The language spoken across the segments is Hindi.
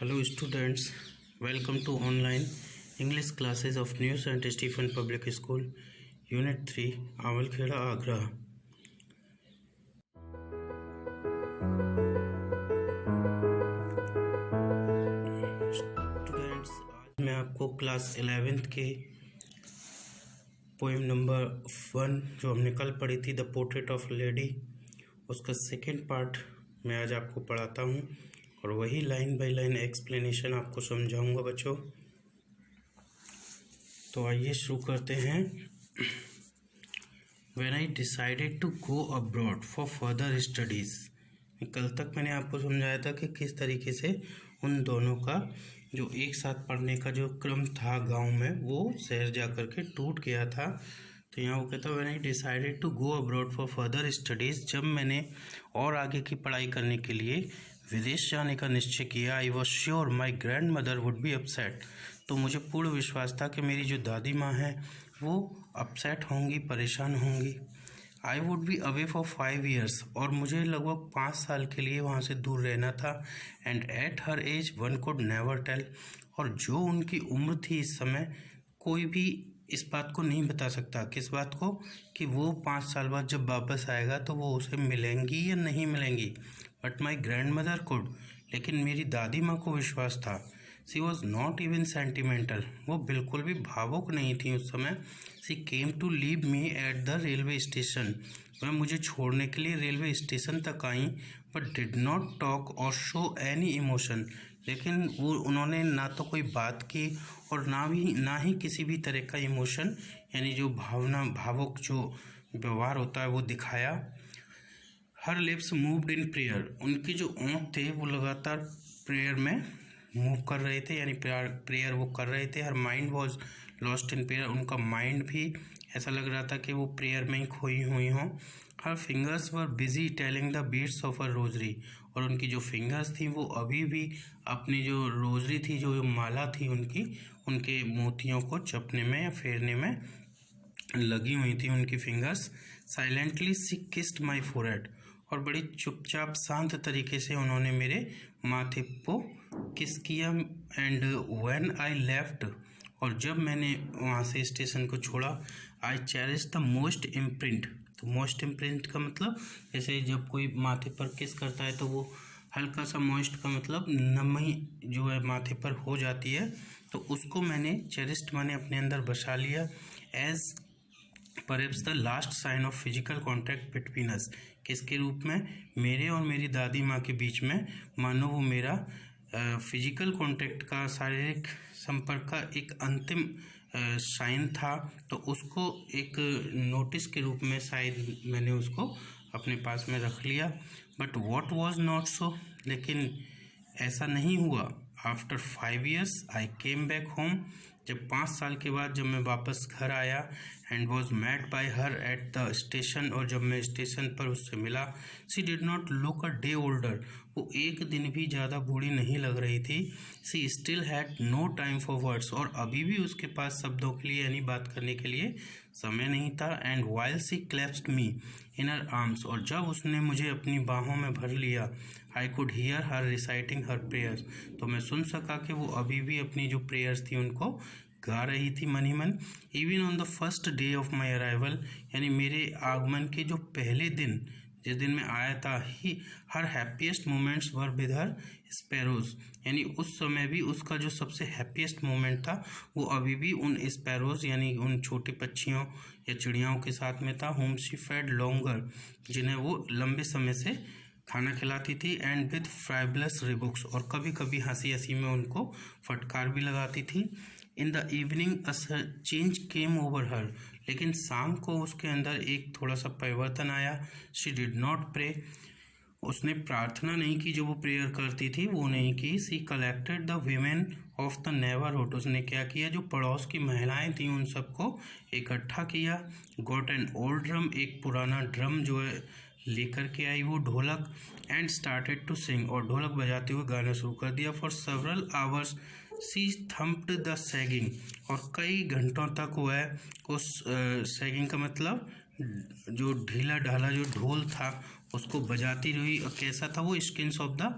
Hello students, welcome to online English classes of New St. Stephen Public School, Unit 3, Awalkheda, Agra. Students, आज मैं आपको क्लास 11th के पोएम नंबर 1 जो हमने कल पढ़ी थी, द पोर्ट्रेट ऑफ लेडी, उसका सेकेंड पार्ट मैं आज आपको पढ़ाता हूँ और वही लाइन बाय लाइन एक्सप्लेनेशन आपको समझाऊंगा बच्चों। तो आइए शुरू करते हैं। When I decided to go abroad for further studies, कल तक मैंने आपको समझाया था कि किस तरीके से उन दोनों का जो एक साथ पढ़ने का जो क्रम था गांव में, वो शहर जा कर के टूट गया था। तो यहाँ वो कहता है when I decided to go abroad for further studies, जब मैंने और आगे की पढ़ाई करने के लिए विदेश जाने का निश्चय किया, I was sure my grand mother would be upset, तो मुझे पूर्ण विश्वास था कि मेरी जो दादी माँ है वो अपसेट होंगी, परेशान होंगी। I would be away for 5 years, और मुझे लगभग 5 साल के लिए वहाँ से दूर रहना था। And at her age one could never tell, और जो उनकी उम्र थी इस समय, कोई भी इस बात को नहीं बता सकता। किस बात को? कि वो 5 साल बाद जब वापस आएगा तो वो उसे मिलेंगी या नहीं मिलेंगी। But my grandmother could, लेकिन मेरी दादी माँ को विश्वास था। She was not even sentimental, वो बिल्कुल भी भावुक नहीं थी उस समय। She came to leave me at the railway station, वह मुझे छोड़ने के लिए रेलवे स्टेशन तक आई, but did not talk or show any emotion, लेकिन वो उन्होंने ना तो कोई बात की और ना ही किसी भी तरह का इमोशन यानी जो भावना, भावुक जो व्यवहार होता है वो दिखाया। हर लिप्स मूव्ड इन प्रेयर, उनकी जो ओंठ थे वो लगातार प्रेयर में मूव कर रहे थे, यानी प्रेयर वो कर रहे थे। Her mind was lost in prayer, उनका माइंड भी ऐसा लग रहा था कि वो प्रेयर में ही खोई हुई हों। Her fingers were busy telling the beads of a rosary, और उनकी जो फिंगर्स थी वो अभी भी अपनी जो रोजरी थी, जो माला थी उनकी, उनके मोतियों को जपने में या फेरने में लगी हुई थी उनकी fingers. Silently she kissed my forehead, और बड़ी चुपचाप शांत तरीके से उन्होंने मेरे माथे को किस किया। एंड व्हेन आई लेफ्ट, और जब मैंने वहाँ से स्टेशन को छोड़ा, I cherish the most imprint. तो मोस्ट इम्प्रिंट का मतलब जैसे जब कोई माथे पर किस करता है तो वो हल्का सा मोस्ट का मतलब नमी जो है माथे पर हो जाती है, तो उसको मैंने चेरिस्ड माने अपने अंदर बसा लिया। As perhaps the last sign of physical contact between us, किसके रूप में? मेरे और मेरी दादी माँ के बीच में मानो वो मेरा फिजिकल कॉन्टैक्ट का, शारीरिक संपर्क का एक अंतिम साइन था। तो उसको एक नोटिस के रूप में शायद मैंने उसको अपने पास में रख लिया। But what was not so, लेकिन ऐसा नहीं हुआ। आफ्टर 5 years आई केम बैक होम, जब 5 साल के बाद जब मैं वापस घर आया, and was met by her at the station, और जब मैं स्टेशन पर उससे मिला, she did not look a day older, वो एक दिन भी ज़्यादा बूढ़ी नहीं लग रही थी। She still had no time for words, और अभी भी उसके पास शब्दों के लिए यानी बात करने के लिए समय नहीं था। And while she clasped me in her arms, और जब उसने मुझे अपनी बाहों में भर लिया, I could hear her reciting her prayers, तो मैं सुन सका कि वो अभी भी अपनी जो प्रेयर्स थी उनको गा रही थी मन ही मन। Even on the first day of my arrival, यानी मेरे आगमन के जो पहले दिन, जिस दिन मैं आया था, ही her happiest moments were with her sparrows, यानी उस समय भी उसका जो सबसे हैप्पीएस्ट मोमेंट था वो अभी भी उन स्पैरोज यानी उन छोटे पक्षियों या चिड़ियाओं के साथ में था। होम शी फेड लॉन्गर, जिन्हें वो लंबे समय से खाना खिलाती थी। एंड विद फ्राइबलस रिबुक्स, और कभी कभी हंसी हंसी में उनको फटकार भी लगाती थी। इन the evening a change came over हर, लेकिन शाम को उसके अंदर एक थोड़ा सा परिवर्तन आया। शी डिड नॉट प्रे, उसने प्रार्थना नहीं की, जो वो प्रेयर करती थी वो नहीं की। She collected the women of the neighbourhood, उसने क्या किया, जो पड़ोस की महिलाएं थी उन सबको इकट्ठा किया। गॉट एन ओल्ड ड्रम, एक पुराना ड्रम जो है लेकर के आई वो ढोलक। एंड स्टार्टेड टू सिंग, और ढोलक बजाते हुए गाना शुरू कर दिया। For several hours she thumped the sagging, और कई घंटों तक वह उस सैगिंग का मतलब जो ढीला ढाला जो ढोल था उसको बजाती रही। कैसा था वो? Skins of the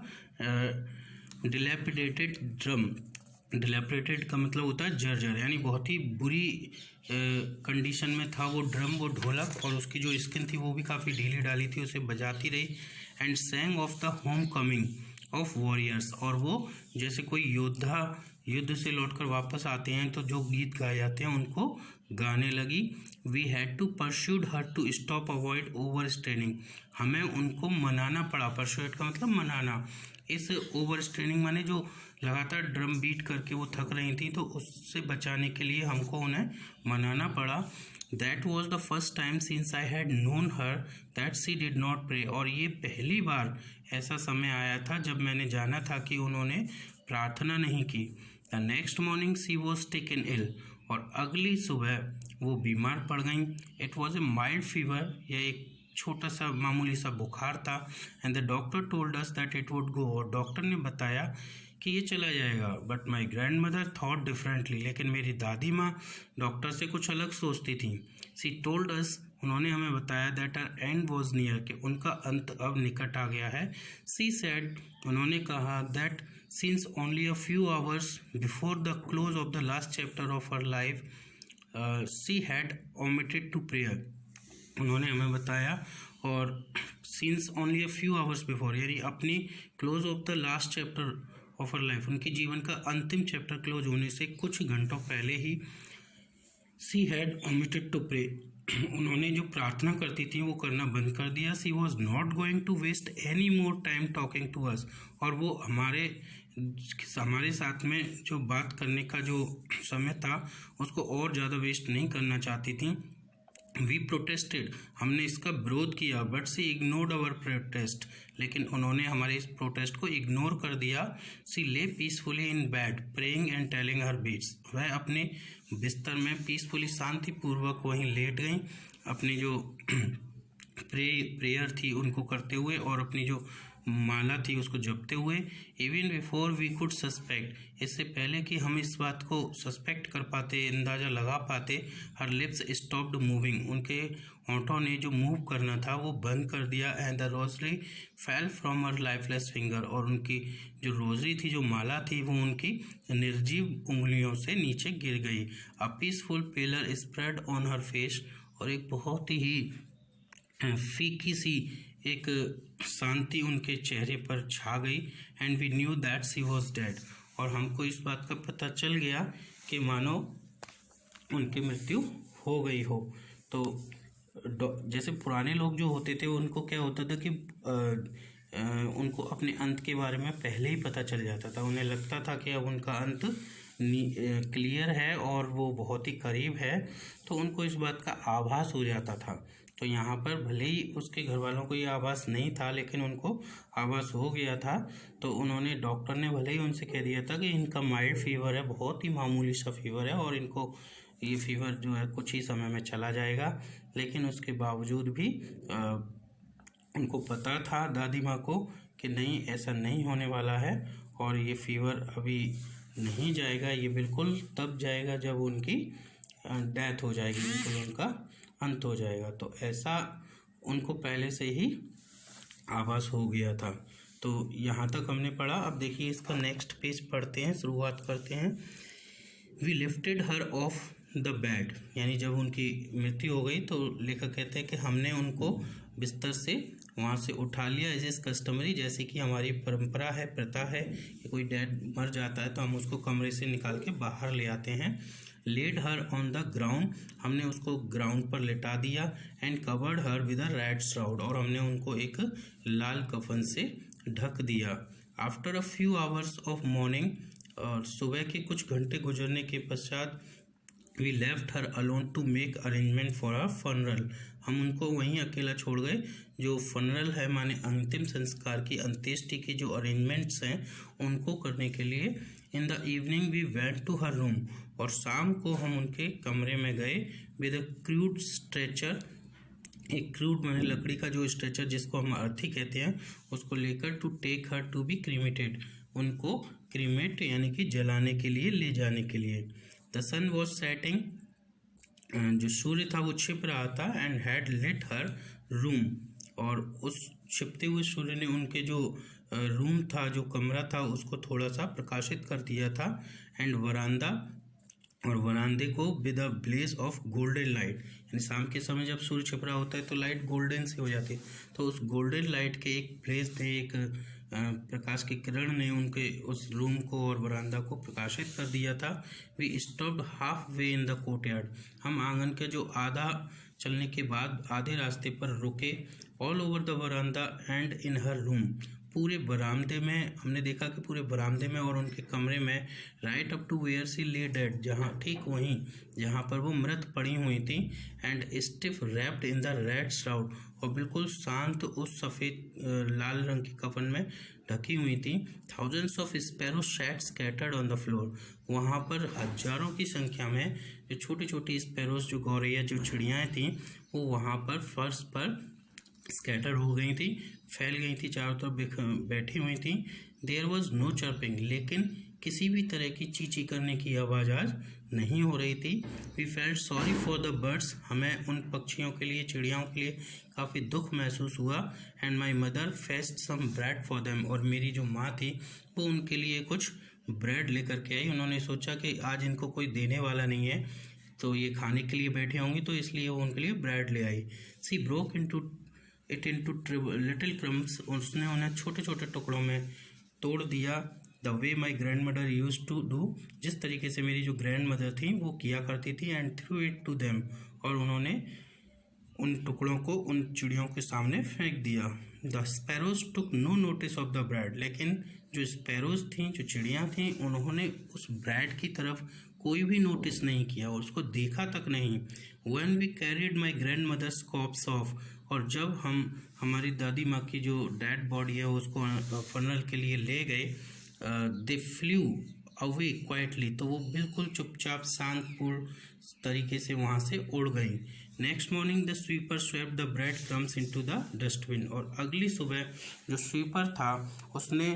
dilapidated drum. Dilapidated का मतलब होता है जर्जर, यानी बहुत ही बुरी कंडीशन में था वो ड्रम, वो ढोलक, और उसकी जो स्किन थी वो भी काफ़ी ढीली डाली थी, उसे बजाती रही। And सैंग of the home coming of warriors, और वो जैसे कोई योद्धा युद्ध से लौटकर वापस आते हैं तो जो गीत गाए जाते हैं उनको गाने लगी। We had to persuade her to stop avoid over straining, हमें उनको मनाना पड़ा। परस्यूड का मतलब मनाना, इस ओवर स्ट्रेनिंग माने जो लगातार ड्रम बीट करके वो थक रही थी, तो उससे बचाने के लिए हमको उन्हें मनाना पड़ा। That was the first time since I had known her that she did not pray, और ये पहली बार ऐसा समय आया था जब मैंने जाना था कि उन्होंने प्रार्थना नहीं की। The next morning she was taken ill, और अगली सुबह वो बीमार पड़ गई। It was a mild fever, यह एक छोटा सा मामूली सा बुखार था। And the doctor told us that it would go, और डॉक्टर ने बताया कि ये चला जाएगा। But my grandmother thought differently, लेकिन मेरी दादी माँ डॉक्टर से कुछ अलग सोचती थी। सी टोल्ड अस, उन्होंने हमें बताया that her end was near, कि उनका अंत अब निकट आ गया है। सी सेड, उन्होंने कहा that since only a few hours before the close of the last chapter of her life she had omitted to prayer, उन्होंने हमें बताया, और since only a few hours before, यानी अपनी close of the last chapter of her life, उनके जीवन का अंतिम चैप्टर क्लोज होने से कुछ घंटों पहले ही she had omitted to pray, उन्होंने जो प्रार्थना करती थी वो करना बंद कर दिया। She was not going to waste any more time talking to us, और वो हमारे साथ में जो बात करने का जो समय था उसको और ज़्यादा वेस्ट नहीं करना चाहती थी। वी प्रोटेस्टेड, हमने इसका विरोध किया, but she ignored our protest, लेकिन उन्होंने हमारे इस प्रोटेस्ट को इग्नोर कर दिया। She lay peacefully in bed praying and telling her beads, वह अपने बिस्तर में पीसफुली शांतिपूर्वक वहीं लेट गई, अपनी जो प्रेयर थी उनको करते हुए और अपनी जो माला थी उसको जपते हुए। Even before we could suspect, इससे पहले कि हम इस बात को सस्पेक्ट कर पाते, अंदाज़ा लगा पाते, हर लिप्स स्टॉप्ड मूविंग, उनके होंठों ने जो मूव करना था वो बंद कर दिया। And the rosary fell from her lifeless finger, और उनकी जो रोजरी थी, जो माला थी, वो उनकी निर्जीव उंगलियों से नीचे गिर गई। A peaceful pallor spread on her face, और एक बहुत ही फीकी सी एक शांति उनके चेहरे पर छा गई। And we knew that she was dead, और हमको इस बात का पता चल गया कि मानो उनकी मृत्यु हो गई हो। तो जैसे पुराने लोग जो होते थे उनको क्या होता था कि उनको अपने अंत के बारे में पहले ही पता चल जाता था, उन्हें लगता था कि अब उनका अंत क्लियर है और वो बहुत ही करीब है, तो उनको इस बात का आभास हो जाता था। तो यहाँ पर भले ही उसके घर वालों को ये आभास नहीं था, लेकिन उनको आभास हो गया था। तो उन्होंने, डॉक्टर ने भले ही उनसे कह दिया था कि इनका माइल्ड फीवर है, बहुत ही मामूली सा फीवर है, और इनको ये फीवर जो है कुछ ही समय में चला जाएगा, लेकिन उसके बावजूद भी उनको पता था, दादी माँ को, कि नहीं, ऐसा नहीं होने वाला है, और ये फीवर अभी नहीं जाएगा, ये बिल्कुल तब जाएगा जब उनकी डेथ हो जाएगी, बिल्कुल उनका अंत हो जाएगा। तो ऐसा उनको पहले से ही आभास हो गया था। तो यहाँ तक हमने पढ़ा। अब देखिए इसका नेक्स्ट पेज पढ़ते हैं, शुरुआत करते हैं। We lifted her off the bed, यानी जब उनकी मृत्यु हो गई तो लेखक कहते हैं कि हमने उनको बिस्तर से वहाँ से उठा लिया, एज इज कस्टमरी, जैसे कि हमारी परंपरा है, प्रथा है कि कोई डेड मर जाता है तो हम उसको कमरे से निकाल के बाहर ले आते हैं। Laid her on the ground, हमने उसको ग्राउंड पर लेटा दिया। And covered her with a red shroud, और हमने उनको एक लाल कफन से ढक दिया। After a few hours of morning, और सुबह के कुछ घंटे गुजरने के पश्चात, we left her alone to make arrangement for a funeral, हम उनको वहीं अकेला छोड़ गए। जो फनरल है माने अंतिम संस्कार की, अंत्येष्टि की जो अरेंजमेंट्स हैं उनको करने के लिए। In the evening we went to her room, और शाम को हम उनके कमरे में गए। विद अ क्रूड स्ट्रेचर, एक क्रूड माने लकड़ी का जो स्ट्रेचर जिसको हम अर्थी कहते हैं, उसको लेकर to take her to be cremated, उनको क्रीमेट यानी कि जलाने के लिए ले जाने के लिए। द सन वॉज सेटिंग, जो सूर्य था वो छिप रहा था। And had lit her room, और उस छिपते हुए सूर्य ने उनके जो रूम था, जो कमरा था, उसको थोड़ा सा प्रकाशित कर दिया था। एंड वरांदे को with a blaze of golden light, यानी शाम के समय जब सूर्य छिप रहा होता है तो लाइट गोल्डन सी हो जाती है, तो उस गोल्डन लाइट के एक ब्लेज ने, एक प्रकाश की किरण ने उनके उस रूम को और वरांदा को प्रकाशित कर दिया था। We stopped halfway in the courtyard, हम आंगन के जो आधा चलने के बाद आधे रास्ते पर रुके। All over the veranda and in her room, पूरे बरामदे में हमने देखा कि पूरे बरामदे में और उनके कमरे में, right up to where she lay dead, जहाँ ठीक वहीं जहाँ पर वो मृत पड़ी हुई थी। And stiff wrapped in the red shroud, और बिल्कुल शांत उस सफ़ेद लाल रंग के कफन में ढकी हुई थी। Thousands of sparrow sat scattered on the floor, वहाँ पर हजारों की संख्या में जो छोटी छोटी स्पैरोस, जो गौरैया, जो चिड़ियाँ थीं, वो वहाँ पर फर्श पर स्कैटर हो गई थी, फैल गई थी, चारों तरफ बैठी हुई थी। देयर वॉज नो चर्पिंग, लेकिन किसी भी तरह की चींची करने की आवाज़ आज नहीं हो रही थी। We felt sorry for the birds, हमें उन पक्षियों के लिए, चिड़ियाओं के लिए काफ़ी दुख महसूस हुआ। And my mother fetched some bread for them, और मेरी जो माँ थी वो उनके लिए कुछ ब्रेड लेकर के आई। उन्होंने सोचा कि आज इनको कोई देने वाला नहीं है, तो ये खाने के लिए बैठे होंगे, तो इसलिए वो उनके लिए ब्रेड ले आई। She broke into little crumbs, उसने उन्हें छोटे छोटे टुकड़ों में तोड़ दिया। The way my grandmother used to do, जिस तरीके से मेरी जो ग्रैंड मदर थी वो किया करती थी। And threw it to them, और उन्होंने उन टुकड़ों को उन चिड़ियों के सामने फेंक दिया। The sparrows took no notice of the bread, लेकिन जो स्पैरोज थी, जो चिड़ियाँ थीं, उन्होंने उस ब्रेड की तरफ कोई भी नोटिस नहीं किया और उसको देखा तक नहीं। When we carried my grandmother's corpse off, और जब हम हमारी दादी माँ की जो डेड बॉडी है उसको फनरल के लिए ले गए, दे फ्लू अवे क्वाइटली, तो वो बिल्कुल चुपचाप शांतपूर्ण तरीके से वहाँ से उड़ गई। Next morning the sweeper swept the bread crumbs into the dustbin, और अगली सुबह जो स्वीपर था उसने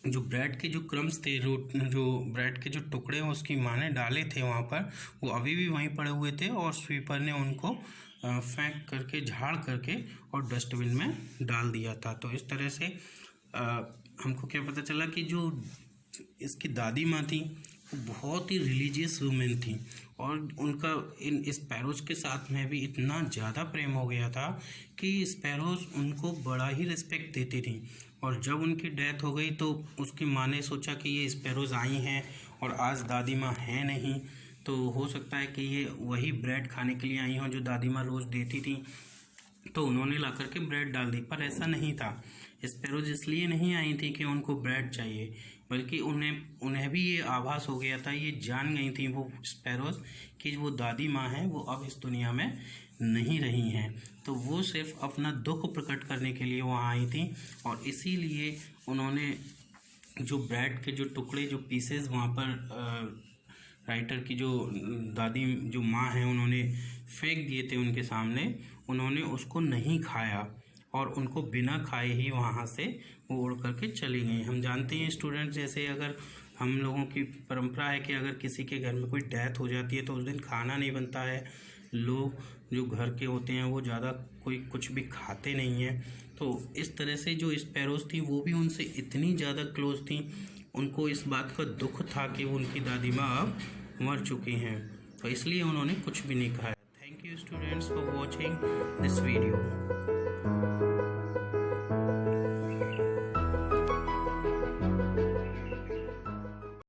जो ब्रेड के जो क्रम्स थे, जो ब्रेड के जो टुकड़े उसकी माँ ने डाले थे वहाँ पर, वो अभी भी वहीं पड़े हुए थे, और स्वीपर ने उनको फेंक करके, झाड़ करके और डस्टबिन में डाल दिया था। तो इस तरह से हमको क्या पता चला कि जो इसकी दादी माँ थी वो बहुत ही रिलीजियस वुमेन थी, और उनका इन स्पैरोज के साथ में भी इतना ज़्यादा प्रेम हो गया था कि स्पैरोज उनको बड़ा ही रिस्पेक्ट देती थी। और जब उनकी डेथ हो गई तो उसकी माँ ने सोचा कि ये स्पैरोज आई हैं और आज दादी माँ हैं नहीं, तो हो सकता है कि ये वही ब्रेड खाने के लिए आई हों जो दादी माँ रोज़ देती थी, तो उन्होंने ला करके ब्रेड डाल दी। पर ऐसा नहीं था, स्पैरोज इसलिए नहीं आई थी कि उनको ब्रेड चाहिए, बल्कि उन्हें भी ये आभास हो गया था, ये जान गई थी वो स्पैरोज कि वो दादी माँ हैं, वो अब इस दुनिया में नहीं रही हैं। तो वो सिर्फ अपना दुख प्रकट करने के लिए वहाँ आई थी, और इसीलिए उन्होंने जो ब्रेड के जो टुकड़े, जो पीसेस वहाँ पर राइटर की जो दादी, जो माँ हैं, उन्होंने फेंक दिए थे उनके सामने। उन्होंने उसको नहीं खाया और उनको बिना खाए ही वहाँ से वो उड़ करके चली गई। हम जानते हैं स्टूडेंट, जैसे अगर हम लोगों की परंपरा है कि अगर किसी के घर में कोई डेथ हो जाती है तो उस दिन खाना नहीं बनता है, लोग जो घर के होते हैं वो ज़्यादा कोई कुछ भी खाते नहीं हैं। तो इस तरह से जो स्पैरोज थी वो भी उनसे इतनी ज़्यादा क्लोज थी, उनको इस बात का दुख था कि उनकी दादी माँ अब मर चुकी हैं, तो इसलिए उन्होंने कुछ भी नहीं खाया। Thank you students for watching this video.